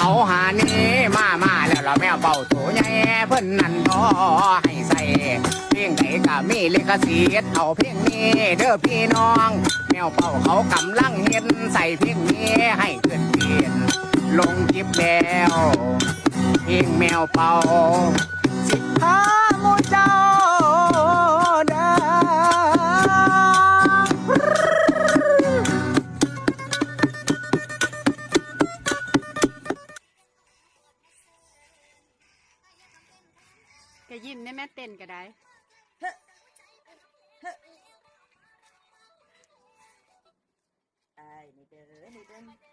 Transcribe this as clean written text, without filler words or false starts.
เอาหานี้มาแล้วเราแมวเป่าโถใหญ่เพิ่นนั่นพอให้ใส่เพลงไหนก็มีลิขสิทธิ์เอาเพลงนี้เด้อพี่น้องแมวเป่าเขากำลังเห็นใส่เพลงนี้ให้เพื่อนเปลี่ยนลงคลิปแล้วเพลงแมวเป่าสิบห้าโมเจ้าเด้ก็ยิ้มได้แม่เต้นก็ได้ไอ้นี่เด้อนี่เด้อ